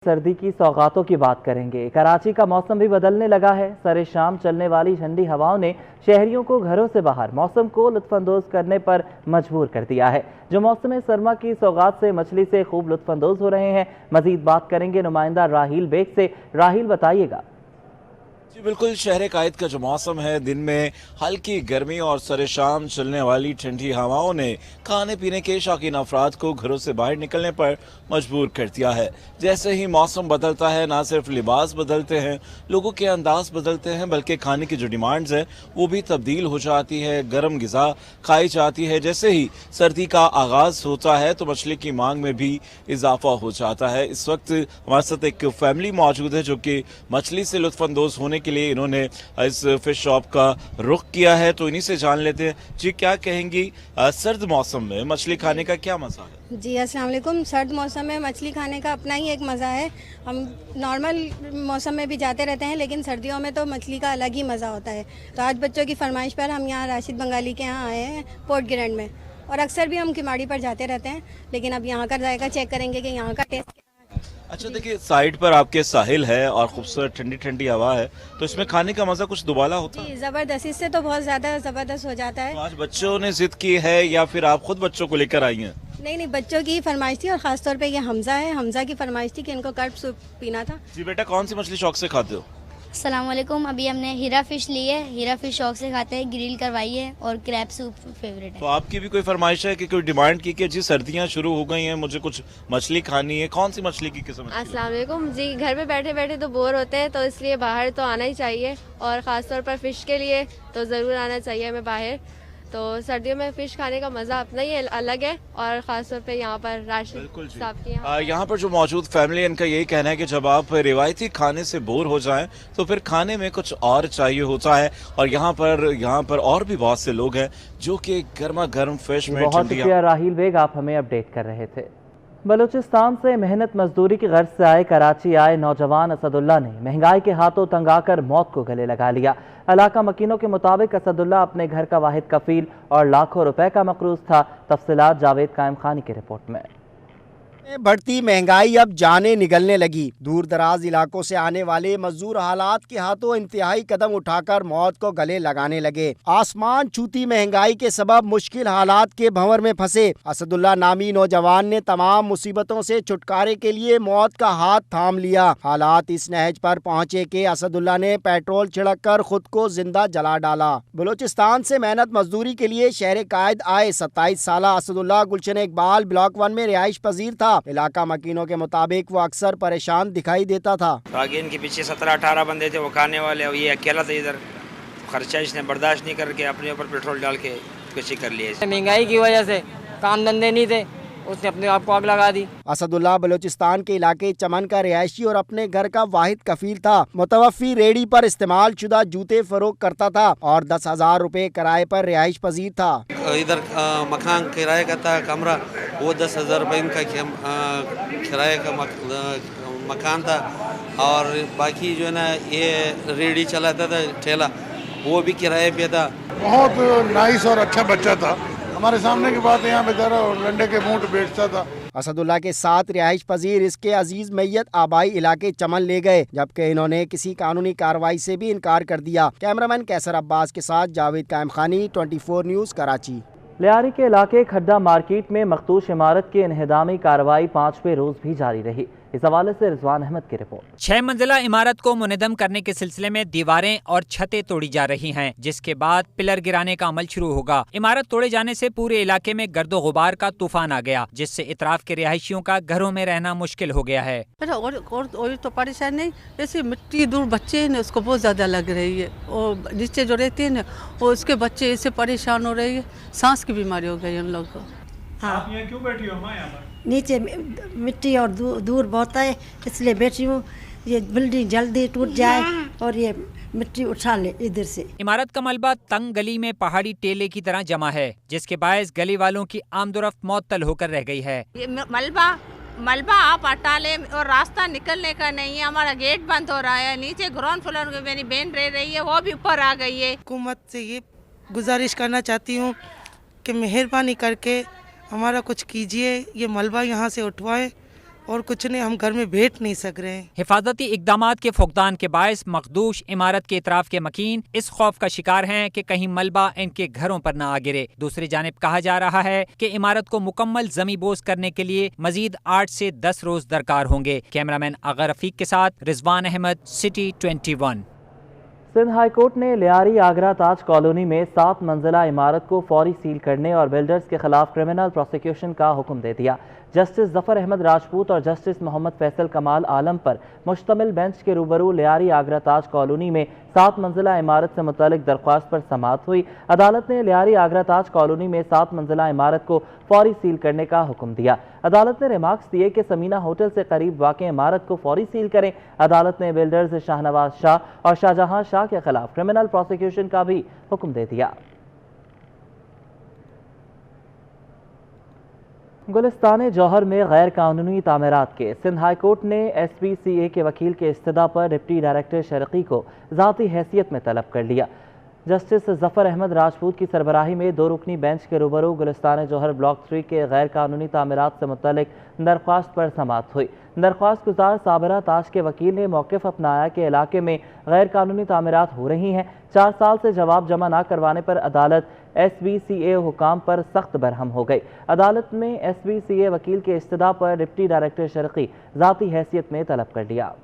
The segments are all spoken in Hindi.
सर्दी की सौगातों की बात करेंगे। कराची का मौसम भी बदलने लगा है। सरे शाम चलने वाली ठंडी हवाओं ने शहरियों को घरों से बाहर मौसम को लुत्फानंदोज करने पर मजबूर कर दिया है। जो मौसम सरमा की सौगात से मछली से खूब लुत्फानंदोज हो रहे हैं। मजीद बात करेंगे नुमाइंदा राहील बेग से। राहील, बताइएगा। जी बिल्कुल, शहर कायद का जो मौसम है, दिन में हल्की गर्मी और सरे शाम चलने वाली ठंडी हवाओं ने खाने पीने के शौकीन अफराद को घरों से बाहर निकलने पर मजबूर कर दिया है। जैसे ही मौसम बदलता है, ना सिर्फ लिबास बदलते हैं, लोगों के अंदाज बदलते हैं, बल्कि खाने की जो डिमांड्स है वो भी तब्दील हो जाती है। गर्म ग़िज़ा खाई जाती है। जैसे ही सर्दी का आगाज़ होता है तो मछली की मांग में भी इजाफा हो जाता है। इस वक्त हमारे साथ एक फैमिली मौजूद है जो कि मछली से लुत्फानंदोज होने के लिए इन्होंने इस फिश शॉप का रुख किया है। तो इन्हीं से जान लेते हैं। जी, क्या कहेंगी, सर्द मौसम में मछली खाने का क्या मजा है? जी अस्सलाम वालेकुम। सर्द मौसम में मछली खाने का अपना ही एक मज़ा है। हम नॉर्मल मौसम में भी जाते रहते हैं, लेकिन सर्दियों में तो मछली का अलग ही मज़ा होता है। तो आज बच्चों की फरमाइश पर हम यहाँ राशिद बंगाली के यहाँ आए हैं, पोर्ट ग्रैंड में। और अक्सर भी हम किमाड़ी पर जाते रहते हैं, लेकिन अब यहाँ का जायका चेक करेंगे कि यहाँ का टेस्ट क्या है। अच्छा, देखिए, साइड पर आपके साहिल है और खूबसूरत ठंडी ठंडी हवा है, तो इसमें खाने का मजा कुछ दुबाला होता है? ज़बरदस्त, इससे तो बहुत ज़्यादा ज़बरदस्त हो जाता है। तो आज बच्चों ने जिद की है या फिर आप खुद बच्चों को लेकर आई हैं? नहीं, बच्चों की फरमाइश थी और ख़ासतौर पे ये हमजा है, हमजा की फरमाइश थी कि इनको कर्ब सूप पीना था। जी बेटा, कौन सी मछली शौक से खाते हो? अस्सलाम वालेकुम। अभी हमने हीरा फिश ली है। हीरा फिश शौक से खाते हैं, ग्रिल करवाई है और क्रैब सूप फेवरेट है। तो आपकी भी कोई फरमाइश है कि कोई डिमांड की कि जी सर्दियां शुरू हो गई हैं, मुझे कुछ मछली खानी है? कौन सी मछली की किस्म? अस्सलाम वालेकुम जी। घर में बैठे बैठे तो बोर होते हैं, तो इसलिए बाहर तो आना ही चाहिए और ख़ासतौर पर फ़िश के लिए तो ज़रूर आना चाहिए हमें बाहर। तो सर्दियों में फ़िश खाने का मज़ा अपना ही अलग है और ख़ासतौर पे यहाँ पर राशिद साहब की यहाँ पर जो मौजूद फैमिली, इनका यही कहना है कि जब आप रिवायती खाने से बोर हो जाएं तो फिर खाने में कुछ और चाहिए होता है। और यहाँ पर और भी बहुत से लोग हैं जो कि गर्मा गर्म फिश में। बहुत शुक्रिया राहील बेग, आप हमें अपडेट कर रहे थे। बलूचिस्तान से मेहनत मजदूरी की गर्ज से आए कराची आए नौजवान असदुल्ला ने महंगाई के हाथों तंग आकर मौत को गले लगा लिया। इलाका मकीनों के मुताबिक असदुल्ला अपने घर का वाहिद कफील और लाखों रुपए का मकरूज था। तफसीलात जावेद कायम खानी की रिपोर्ट में। बढ़ती महंगाई अब जाने निगलने लगी। दूर दराज इलाकों से आने वाले मजदूर हालात के हाथों इंतहाई कदम उठाकर मौत को गले लगाने लगे। आसमान छूती महंगाई के सबब मुश्किल हालात के भंवर में फंसे असदुल्ला नामी नौजवान ने तमाम मुसीबतों से छुटकारे के लिए मौत का हाथ थाम लिया। हालात इस नहज पर पहुँचे कि असदुल्ला ने पेट्रोल छिड़क कर खुद को जिंदा जला डाला। बलूचिस्तान से मेहनत मजदूरी के लिए शहर कायद आए 27 साला असदुल्ला गुलशन इकबाल ब्लॉक 1 में रिहाइश पजीर था। इलाका मकीनों के मुताबिक वो अक्सर परेशान दिखाई देता था। आगे इनके पीछे 17-18 बंदे थे वो खाने वाले, और ये अकेला था इधर। खर्चा इसने बर्दाश्त नहीं करके अपने ऊपर पेट्रोल डाल के कुछ कर लिया। महंगाई की वजह से काम धंधे नहीं थे, उसने अपने आप को आग लगा दी। असदुल्ला बलूचिस्तान के इलाके चमन का रिहायशी और अपने घर का वाहिद कफील था। मुतवफ़ी रेडी पर इस्तेमाल शुदा जूते फरोख्त करता था और 10,000 रुपए किराए पर रिहाइश पजीर था। इधर मकान किराए का था कमरा, वो 10,000 रुपये इनका किराए का मकान था। और बाकी जो है ना, ये रेडी चलाता था ठेला, वो भी किराए पे था। बहुत नाइस और अच्छा बच्चा था। हमारे सामने की बात यहाँ बेचारा और लंडे के मूंठ बेचता था। असदुल्ला के साथ रिहाइश पजीर इसके अजीज मैयत आबाई इलाके चमन ले गए, जबकि इन्होंने किसी कानूनी कार्रवाई से भी इनकार कर दिया। कैमरामैन कैसर अब्बास के साथ जावेद कायम खानी, 24 न्यूज़, कराची। लियारी के इलाके खड्डा मार्केट में मखदूश इमारत की इन्हेदामी कार्रवाई 5वें रोज भी जारी रही। इस हवाले से रिजवान अहमद की रिपोर्ट। 6 मंजिला इमारत को मुनहदम करने के सिलसिले में दीवारें और छतें तोड़ी जा रही हैं, जिसके बाद पिलर गिराने का अमल शुरू होगा। इमारत तोड़े जाने से पूरे इलाके में गर्दो गुबार का तूफान आ गया, जिससे इतराफ के रिहायशियों का घरों में रहना मुश्किल हो गया है। और तो परेशान नहीं, जैसे मिट्टी दूर बच्चे हैं उसको बहुत ज्यादा लग रही है, और नीचे जो रहते हैं ना वो उसके बच्चे इससे परेशान हो रही है, सांस की बीमारी हो गई उन लोग को। हाँ। आप यहाँ क्यों बैठी हो अम्मा? यहाँ पर नीचे मिट्टी और दूर बहुत है, इसलिए बैठी हूँ। ये बिल्डिंग जल्दी टूट जाए और ये मिट्टी उठा ले इधर से। इमारत का मलबा तंग गली में पहाड़ी टेले की तरह जमा है, जिसके बायस गली वालों की आमदोरफ्त मुअत्तल होकर रह गई है। ये मलबा आप हटा ले और रास्ता निकलने का नहीं है। हमारा गेट बंद हो रहा है। नीचे ग्राउंड फ्लोर में मेरी बहन रह रही है, वो भी ऊपर आ गई है। हुकूमत से ये गुजारिश करना चाहती हूँ कि मेहरबानी करके हमारा कुछ कीजिए, ये मलबा यहाँ से उठवाएं और कुछ नहीं, हम घर में बैठ नहीं सक रहे हैं। हिफाजती इकदामात के फुकदान के बायस मखदूश इमारत के इतराफ के मकीन इस खौफ का शिकार हैं कि कहीं मलबा इनके घरों पर न आ गिरे। दूसरी जानिब कहा जा रहा है कि इमारत को मुकम्मल जमीबोज करने के लिए मजीद 8 से 10 रोज दरकार होंगे। कैमरामैन अगर रफीक के साथ Rizwan Ahmed, city 21। Sindh high court ने लियारी आगरा ताज कॉलोनी में 7 मंजिला इमारत को फौरी सील करने और बिल्डर्स के खिलाफ क्रिमिनल प्रोसिक्यूशन का हुक्म दे दिया। जस्टिस जफर अहमद राजपूत और जस्टिस मोहम्मद फैसल कमाल आलम पर मुश्तमिल बेंच के रूबरू लियारी आगरा ताज कॉलोनी में 7 मंजिला इमारत से मुतालिक दरख्वास्त पर समाअत हुई। अदालत ने लियारी आगरा ताज कॉलोनी में 7 मंजिला इमारत को फौरी सील करने का हुक्म दिया। अदालत ने रिमार्क्स दिए कि समीना होटल से करीब वाक़ इमारत को फौरी सील करें। अदालत ने बिल्डर्स शाहनवाज शाह और शाहजहां शाह के खिलाफ क्रिमिनल प्रोसिक्यूशन का भी हुक्म दे दिया। गुलिस्तान जौहर में गैर कानूनी तामीरात के सिंध हाई कोर्ट ने SPCA के वकील के इस्तीदा पर डिप्टी डायरेक्टर शरकी को ज़ाती हैसियत में तलब कर लिया। जस्टिस जफर अहमद राजपूत की सरबराही में 2 रुकनी बेंच के रूबरू गुलिस्तान जौहर ब्लॉक 3 के गैर कानूनी तामीरात से मुतल्लिक दरख्वास्त पर समाअत हुई। दरख्वास्त गुजार साबिरा ताज के वकील ने मौक़िफ़ अपनाया कि इलाके में गैर कानूनी तामीरात हो रही हैं। 4 साल से जवाब जमा न करवाने पर अदालत SBCA हुकाम पर सख्त बरहम हो गई। अदालत में SBCA वकील के इस्तिदा पर डिप्टी डायरेक्टर शरकी ज़ाती हैसियत में तलब कर लिया।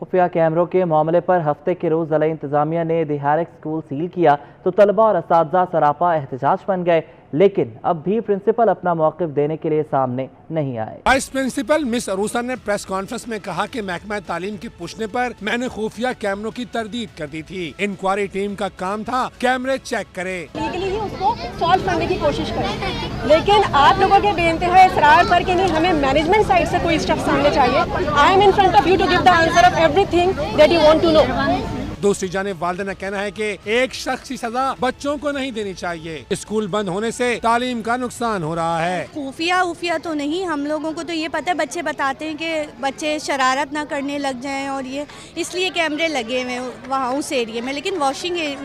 खुफिया कैमरों के मामले पर हफ्ते के रोज ज़िला इंतजामिया ने दिहारिक स्कूल सील किया तो तलबा और असातिज़ा सरापा एहतजाज बन गए, लेकिन अब भी प्रिंसिपल अपना मौक़िफ़ देने के लिए सामने नहीं आए। वाइस प्रिंसिपल मिस अरूसा ने प्रेस कॉन्फ्रेंस में कहा कि महकमा तालीम के पूछने पर मैंने खुफिया कैमरों की तरदीद कर दी थी। इंक्वायरी टीम का काम था कैमरे चेक करे, लीगली ही उसको सॉल्व करने की कोशिश करें, लेकिन आप लोगों के बेइंतहा इसरार पर कि नहीं हमें मैनेजमेंट साइड से कोई स्टेप सामने चाहिए। I am in front of you to give the answer of everything that you want to know. दूसरी जानिब वालिदैन का कहना है कि एक शख्स की सजा बच्चों को नहीं देनी चाहिए। स्कूल बंद होने से तालीम का नुकसान हो रहा है। खुफिया तो नहीं, हम लोगों को तो ये पता है, बच्चे बताते हैं कि बच्चे शरारत ना करने लग जाएं और ये इसलिए कैमरे लगे हुए वहाँ उस एरिया में, लेकिन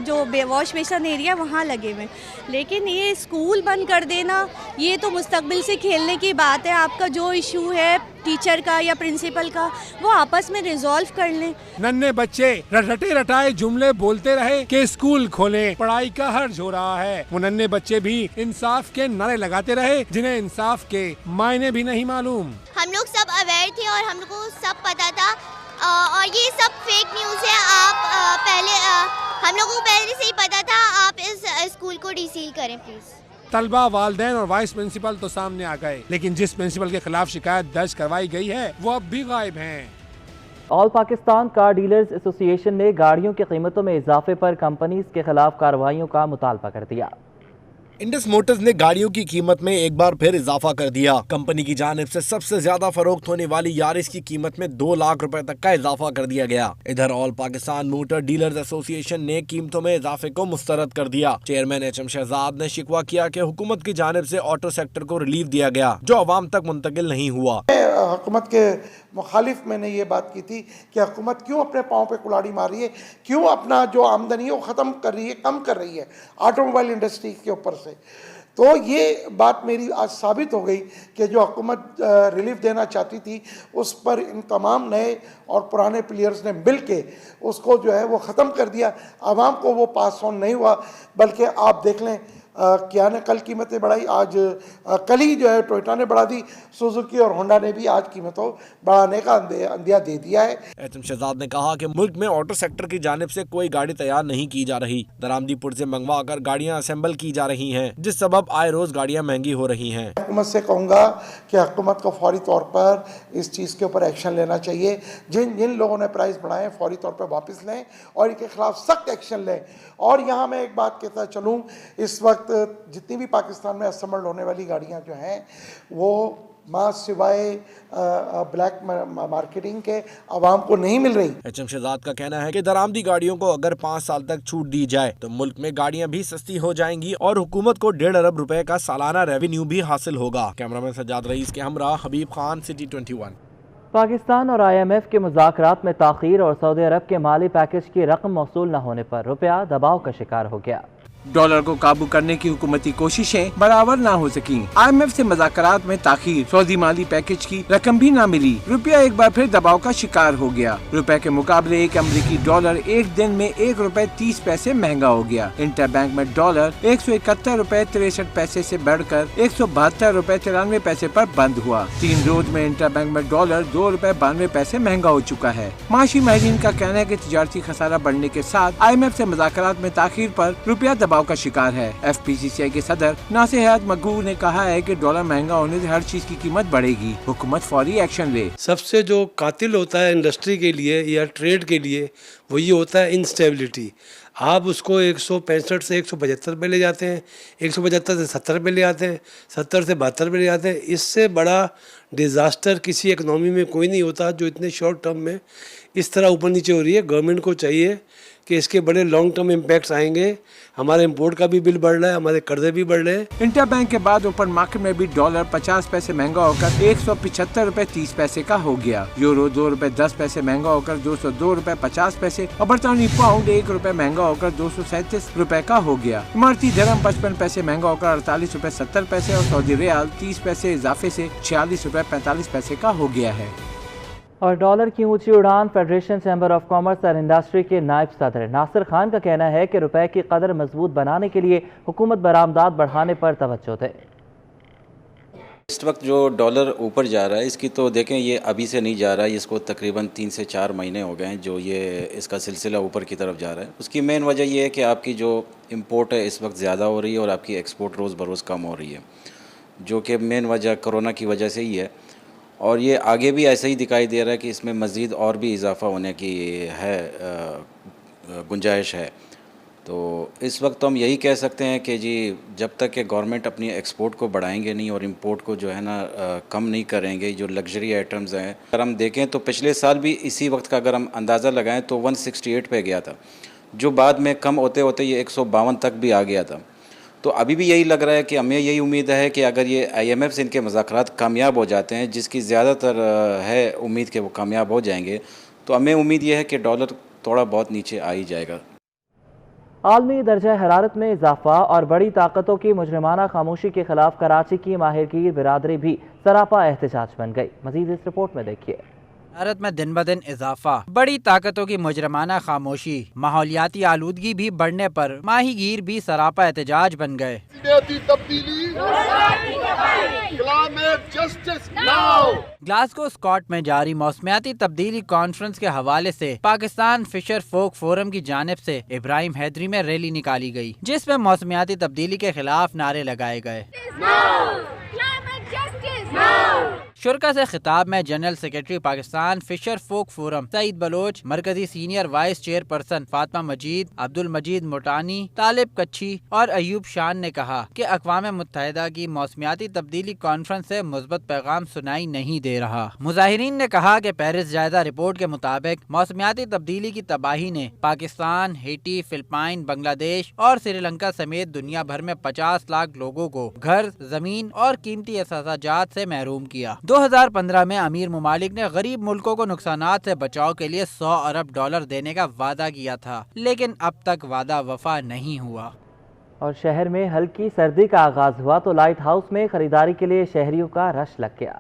जो वॉश बेसन एरिया वहाँ लगे हुए। लेकिन ये स्कूल बंद कर देना ये तो मुस्तकबिल से खेलने की बात है। आपका जो इशू है टीचर का या प्रिंसिपल का वो आपस में रिजॉल्व कर लें। नन्हे बच्चे रटे रटाए जुमले बोलते रहे कि स्कूल खोलें, पढ़ाई का हर्ज हो रहा है। वो नन्हे बच्चे भी इंसाफ के नारे लगाते रहे जिन्हें इंसाफ के मायने भी नहीं मालूम। हम लोग सब अवेयर थे और हम लोग को सब पता था और ये सब फेक न्यूज़ है। आप हम लोगों को पहले से ही पता था। आप इस स्कूल को डीसील करें प्लीज। तलबा, वालिदैन और वाइस प्रिंसिपल तो सामने आ गए, लेकिन जिस प्रिंसिपल के खिलाफ शिकायत दर्ज करवाई गई है वो अब भी गायब हैं। All Pakistan car dealers association ने गाड़ियों की कीमतों में इजाफे पर कंपनीज के खिलाफ कार्रवाइयों का मुतालबा कर दिया। इंडस मोटर्स ने गाड़ियों की कीमत में एक बार फिर इजाफा कर दिया। कंपनी की जानिब से सबसे ज्यादा फरोख्त होने वाली यारिस की कीमत में 2 लाख रुपए तक का इजाफा कर दिया गया। इधर all Pakistan motor dealers association ने कीमतों में इजाफे को मुस्तरद कर दिया। चेयरमैन HM शहजाद ने शिकवा किया कि हुकूमत की जानिब से ऑटो सेक्टर को रिलीफ दिया गया जो अवाम तक मुंतकिल नहीं हुआ। हुकूमत के मुखालिफ मैंने ये बात की थी कि हुकूमत क्यों अपने पाँव पे कुल्हाड़ी मार रही है, क्यों अपना जो आमदनी है वो ख़त्म कर रही है, कम कर रही है ऑटोमोबाइल इंडस्ट्री के ऊपर से। तो ये बात मेरी आज साबित हो गई कि जो हुकूमत रिलीफ देना चाहती थी उस पर इन तमाम नए और पुराने प्लेयर्स ने मिल के उसको जो है वो ख़त्म कर दिया। आवाम को वो पास ऑन नहीं हुआ, बल्कि आप देख लें क्या ने कल कीमतें बढ़ाई, आज कल ही जो है टोयोटा ने बढ़ा दी, सुजुकी और होंडा ने भी आज कीमतों बढ़ाने का अंदिया दे दिया है। HM शहजाद ने कहा कि मुल्क में ऑटो सेक्टर की जानिब से कोई गाड़ी तैयार नहीं की जा रही। दरामदीपुर से मंगवा कर गाड़ियाँ असेंबल की जा रही हैं, जिस सबब आए रोज गाड़ियाँ महंगी हो रही हैं। हुकूमत से कहूँगा कि हुकूमत को फौरी तौर पर इस चीज़ के ऊपर एक्शन लेना चाहिए। जिन लोगों ने प्राइस बढ़ाए फौरी तौर पर वापस लें और इनके खिलाफ सख्त एक्शन लें। और यहाँ मैं एक बात कहता चलूँ, इस वक्त जितनी भी पाकिस्तान में असेंबल्ड होने वाली गाड़ियाँ जो हैं वो माँ सिवाय ब्लैक मार्केटिंग के आवाम को नहीं मिल रही। HM शहजाद का कहना है कि दरामदी गाड़ियों को अगर 5 साल तक छूट दी जाए तो मुल्क में गाड़ियाँ भी सस्ती हो जाएंगी और हुकूमत को 1.5 अरब रुपए का सालाना रेवेन्यू भी हासिल होगा। कैमरामैन सज्जाद रईस के हमरा हबीब खान, सिटी 21। पाकिस्तान और IMF के मुज़ाकरात में ताख़ीर और सऊदी अरब के माली पैकेज की रकम मौसूल न होने पर रुपया दबाव का शिकार हो गया। डॉलर को काबू करने की हुकूमती कोशिशें बराबर न हो सकी। IMF से मुज़ाकरात में ताखीर, सऊदी माली पैकेज की रकम भी न मिली। रुपया एक बार फिर दबाव का शिकार हो गया। रुपए के मुकाबले एक अमेरिकी डॉलर एक दिन में ₹1.30 महंगा हो गया। इंटरबैंक में डॉलर ₹171.63 से बढ़कर ₹172.93 पर बंद हुआ। 3 रोज में इंटरबैंक में डॉलर ₹2.92 महंगा हो चुका है। माशी माहिरीन का कहना है कि तिजारती खसारा बढ़ने के साथ IMF से मुज़ाकरात में ताखीर पर रुपया दबाव का शिकार है। FPCCI के सदर नासिर हयात मकबूल ने कहा है कि डॉलर महंगा होने से हर चीज की कीमत बढ़ेगी, हुकूमत फौरी एक्शन ले। सबसे जो कातिल होता है इंडस्ट्री के लिए या ट्रेड के लिए वो ये होता है इंस्टेबिलिटी। आप उसको 165 से 175 पे ले जाते हैं, 175 से 70 पे ले आते हैं, 70 से 72 पे ले आते हैं। इससे बड़ा डिज़ास्टर किसी इकनॉमी में कोई नहीं होता जो इतने शॉर्ट टर्म में इस तरह ऊपर नीचे हो रही है। गवर्नमेंट को चाहिए कि इसके बड़े लॉन्ग टर्म इम्पैक्ट्स आएंगे। हमारे इंपोर्ट का भी बिल बढ़ रहा है, हमारे कर्जे भी बढ़ रहे हैं। इंटरबैंक के बाद ओपन मार्केट में भी डॉलर 50 पैसे महंगा होकर ₹175.30 का हो गया। यूरो ₹2.10 महंगा होकर ₹202.50 और बरतानी पाउंड ₹1 महंगा होकर ₹237 का हो गया। इमारती दिरहम 55 पैसे महंगा होकर ₹48.70 और सऊदी रियाल 30 पैसे इजाफे से ₹46.45 का हो गया है। और डॉलर की ऊंची उड़ान। फेडरेशन चैम्बर ऑफ कॉमर्स और इंडस्ट्री के नायब सदर नासिर खान का कहना है कि रुपए की कदर मजबूत बनाने के लिए हुकूमत बरामदात बढ़ाने पर तवज्जो दे। इस वक्त जो डॉलर ऊपर जा रहा है इसकी तो देखें, ये अभी से नहीं जा रहा है, इसको तकरीबन 3 से 4 महीने हो गए हैं जो ये इसका सिलसिला ऊपर की तरफ जा रहा है। उसकी मेन वजह ये है कि आपकी जो इंपोर्ट है इस वक्त ज़्यादा हो रही है और आपकी एक्सपोर्ट रोज़ बरोज़ कम हो रही है, जो कि मेन वजह कोरोना की वजह से ही है। और ये आगे भी ऐसा ही दिखाई दे रहा है कि इसमें मज़ीद और भी इजाफ़ा होने की है गुंजाइश है। तो इस वक्त तो हम यही कह सकते हैं कि जी जब तक कि गवर्नमेंट अपनी एक्सपोर्ट को बढ़ाएंगे नहीं और इंपोर्ट को जो है ना कम नहीं करेंगे, जो लग्जरी आइटम्स हैं, अगर हम देखें तो पिछले साल भी इसी वक्त का अगर हम अंदाज़ा लगाएं तो 168 पे गया था, जो बाद में कम होते होते ये 152 तक भी आ गया था। तो अभी भी यही लग रहा है कि हमें यही उम्मीद है कि अगर ये IMF से इनके मुज़ाकरात कामयाब हो जाते हैं, जिसकी ज़्यादातर है उम्मीद कि वो कामयाब हो जाएंगे, तो हमें उम्मीद ये है कि डॉलर थोड़ा बहुत नीचे आ ही जाएगा। आलमी दर्जा हरारत में इजाफा और बड़ी ताकतों की मुजरिमाना खामोशी के खिलाफ कराची की माहिरगीर बिरादरी भी सरापा एहतजाज बन गई। मजीद इस रिपोर्ट में देखिए। भारत में दिन ब दिन इजाफा, बड़ी ताकतों की मुजरमाना खामोशी, माहौलियाती आलूदगी भी बढ़ने पर माहीगीर भी सरापा एहतजाज बन गए। ग्लासगो स्कॉट में जारी मौसमियाती तब्दीली कॉन्फ्रेंस के हवाले से पाकिस्तान फिशर फोक फोरम की जानिब से इब्राहिम हैदरी में रैली निकाली गई, जिसमें मौसमियाती तब्दीली के खिलाफ नारे लगाए गए। शुरका से खिताब में जनरल सेक्रेटरी पाकिस्तान फिशर फोक फोरम सईद बलोच, मरकजी सीनियर वाइस चेयरपर्सन फातिमा मजीद, अब्दुल मजीद मोटानी, तालिब कच्छी और अयूब शान ने कहा कि अक़वाम मुत्तहिदा की मौसमियाती तब्दीली कॉन्फ्रेंस से मुस्बत पैगाम सुनाई नहीं दे रहा। मुजाहिरीन ने कहा कि पेरिस जायजा रिपोर्ट के मुताबिक मौसमियाती तब्दीली की तबाही ने पाकिस्तान, हैटी, फिलिपाइन, बांग्लादेश और श्रीलंका समेत दुनिया भर में 50 लाख लोगों को घर, जमीन और कीमती असाजात से महरूम किया। 2015 में अमीर मुमालिक ने गरीब मुल्कों को नुकसानात से बचाव के लिए $100 अरब देने का वादा किया था, लेकिन अब तक वादा वफा नहीं हुआ। और शहर में हल्की सर्दी का आगाज हुआ तो लाइट हाउस में खरीदारी के लिए शहरियों का रश लग गया।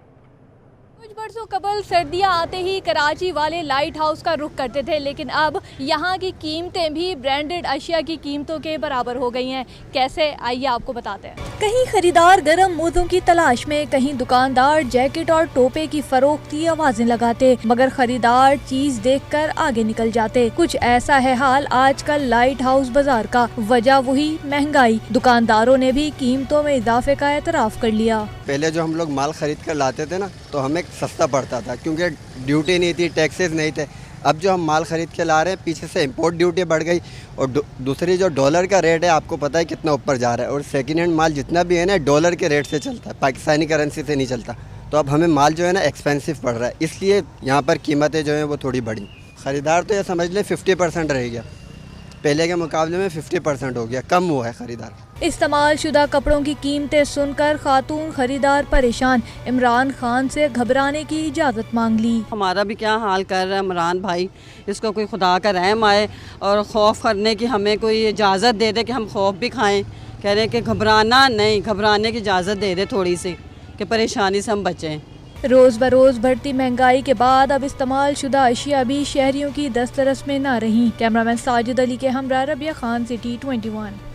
कुछ बरसों कबल सर्दियां आते ही कराची वाले लाइट हाउस का रुख करते थे, लेकिन अब यहाँ की कीमतें भी ब्रांडेड अशिया की कीमतों के बराबर हो गई हैं। कैसे, आइए आपको बताते हैं। कहीं खरीदार गर्म मोज़ों की तलाश में, कहीं दुकानदार जैकेट और टोपे की फरोख्त की आवाजें लगाते, मगर खरीदार चीज देखकर आगे निकल जाते। कुछ ऐसा है हाल आजकल लाइट हाउस बाजार का। वजह वही महंगाई। दुकानदारों ने भी कीमतों में इजाफे का एतराफ कर लिया। पहले जो हम लोग माल खरीद कर लाते थे ना, तो हमें सस्ता पड़ता था क्योंकि ड्यूटी नहीं थी, टैक्सेस नहीं थे। अब जो हम माल ख़रीद के ला रहे हैं, पीछे से इंपोर्ट ड्यूटी बढ़ गई और दूसरी जो डॉलर का रेट है आपको पता है कितना ऊपर जा रहा है, और सेकेंड हैंड माल जितना भी है ना डॉलर के रेट से चलता है, पाकिस्तानी करेंसी से नहीं चलता। तो अब हमें माल जो है ना एक्सपेंसिव पड़ रहा है, इसलिए यहाँ पर कीमतें जो हैं वो थोड़ी बढ़ी। ख़रीदार तो ये समझ लें 50% रह गया, पहले के मुकाबले में 50% हो गया, कम हुआ है ख़रीदार। इस्तेमाल शुदा कपड़ों की कीमतें सुनकर खातून खरीदार परेशान, इमरान खान से घबराने की इजाज़त मांग ली। हमारा भी क्या हाल कर रहा है इमरान भाई, इसको कोई खुदा का रहम आए और खौफ करने की हमें कोई इजाज़त दे दे कि हम खौफ भी खाएं। कह रहे हैं कि घबराना नहीं, घबराने की इजाज़त दे दे थोड़ी सी कि परेशानी से हम बचें। रोज़ बरोज़ बढ़ती महंगाई के बाद अब इस्तेमाल शुदा अशिया भी शहरियों की दस्तरस में न रही। कैमरामैन साजिद अली के हमरा रबिया खान, सिटी 21।